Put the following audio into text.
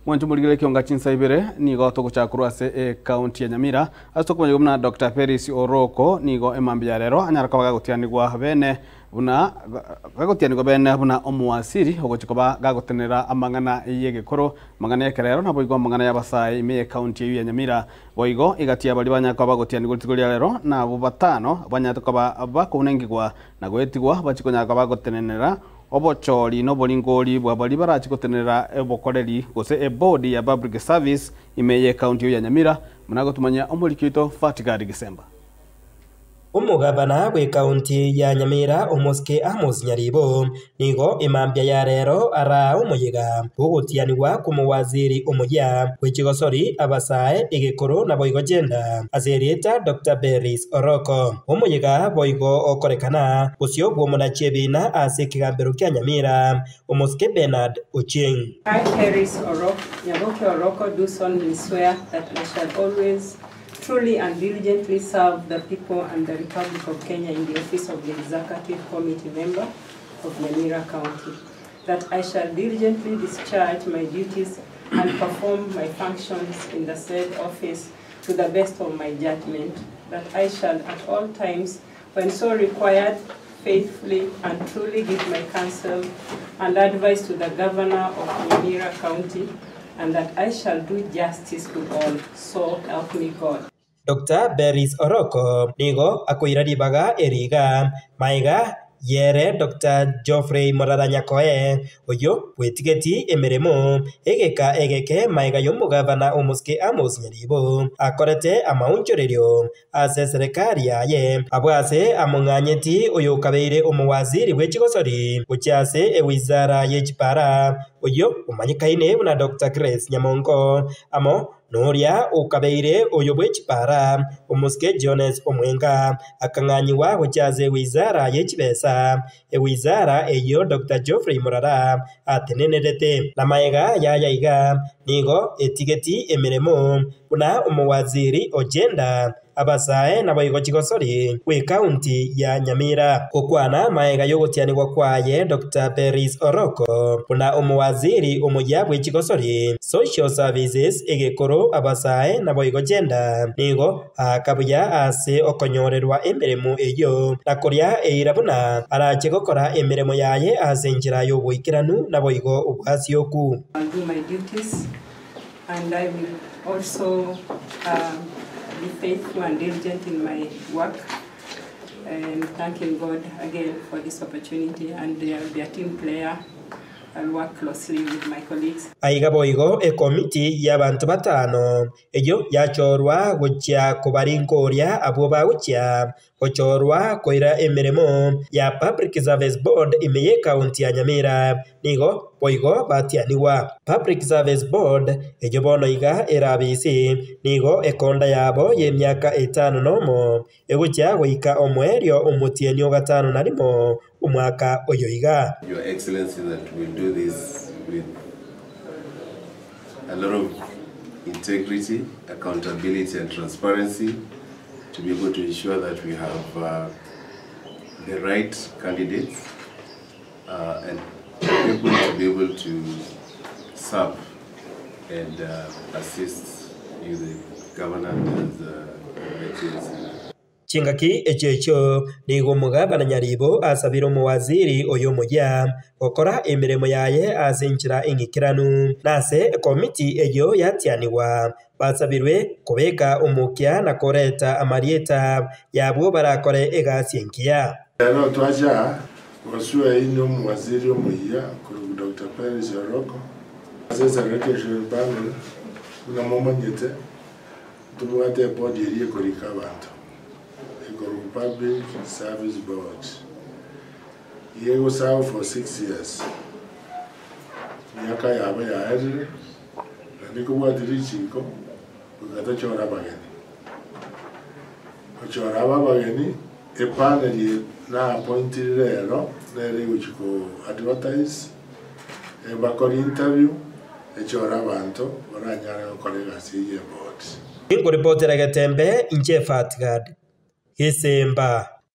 Mwanju murigire kionga chinsa ibere nigo toguchakuru ase county ya Nyamira asto kumanya mna Dr. Peris Oroko nigo emambia rero anyara kabaga gutianigwa bene buna gagotianigwa bene buna omuwasiri ogochikoba gagotenera amangana yegekoro mangana yekerero nabo igwa mangana yabasai me county ya Nyamira boigo igatia bali banyaka bagotianigwa tigolya rero na abo batano banyatoka bakunengigwa na gwetigwa bachikonya kabagotenera obochori no bolingoli bwa bali barachikotenera ebokoreri gose body ya public service imeye county ya Nyamira munago tumanya omulikito Fatigadi Gisemba. Umugabana we county ya Nyamira Omoske Amos Nyaribo nigo imambia ya rero ara umuyiga gugutianigwa kumuwaziri umuya w'ikigosori abasae igikuru na boigo genda azerita Dr. Peris Oroko umuyiga boigo okorekana gusyo bwo munachebina ase kigambero kya Nyamira Omoske Bernard Ocheng. I, Peris Oroko, Nyaboke Oroko, do solemnly swear that I shall always truly and diligently serve the people and the Republic of Kenya in the office of the Executive Committee Member of Nyamira County. That I shall diligently discharge my duties and perform my functions in the said office to the best of my judgment. That I shall at all times, when so required, faithfully and truly give my counsel and advice to the Governor of Nyamira County, and that I shall do justice to all, so help me God. Dr. Peris Oroko nigo akoiraribaga eriga maiga yere Dr. Geoffrey Moraranyakoe oyo wetigeti emeremo egeke maiga y'omugabana Omoske Amos Nyaribo akorete amaunchorerio ase serikali yaye abwase amunganyeti oyo kabeire omuwaziri w'ekigosori gukyase ewizara y'ekipara oyo umanyikaine buna Dr. Grace Nyamongo amo Noria ukabeire oyo bw'ekipara Omoske Jones Omwenga akanganyiwa guchaze wizara y'ekibesa ewizara eyo Dr. Geoffrey Morara atenenerete na maega yayaiga nigo etigeti emiremo buna omuwaziri ogenda abasae na boigo chigosori we county ya Nyamira okwana maega yogotianigwa kwaye Dr. Peris Oroko buna omuwaziri omuya bwe chigosori social services egekoro abasae na boigo genda nigo akabuya ase okonyorerwa emiremo eyo nakoria eira buna arache gokora emiremo yaye ase njira yo boikiranu na boigo obwasioku. I'll do my duties and I will also be faithful and diligent in my work, and thanking God again for this opportunity, and I'll be a team player. I'll work closely with my colleagues. Aiga boigo committee y'abantu batano eyo yachorwa gucha kubarinkoria abo bawucha ochorwa koira emiremo ya Public Service Board imeye county ya Nyamira nigo boigo batianiwa Public Service Board eyo bono iga erabisi nigo ekonda yabo y'emyaka 5 nomo egucha goika omwerio omutienyo gatano narimo umwaka oyo iga. Your Excellency, that we do this with a lot of integrity, accountability and transparency to be able to ensure that we have the right candidates and people to be able to serve and assist you, the governor as the Excellency. Chingaki echecho nigo mugabana Nyaribo asabira omuwaziri oyo muya okora emiremo yaye asinchira ingikiranu nase committee eyo yatianiwa basabirwe kubeka omukya na koreta amarieta yabo barakore egasienkia. Lero twaja wasua ino omuwaziri omuya kuri Dr. Peris Oroko asesa rekesho bangu na momonyete tumuate body eri ekorika abantu Public Service Board. He was out for 6 years. Miaka yaba ya edri, na niko wadiri chiko, ukata chora bageni. Chora bageni, e panel na appointed rero, nere uchiko advertise, e bakori interview, e chora banto, oranyara kolega siye board. Ingo reporter Gatembe, Inche Fatigadi Gisemba.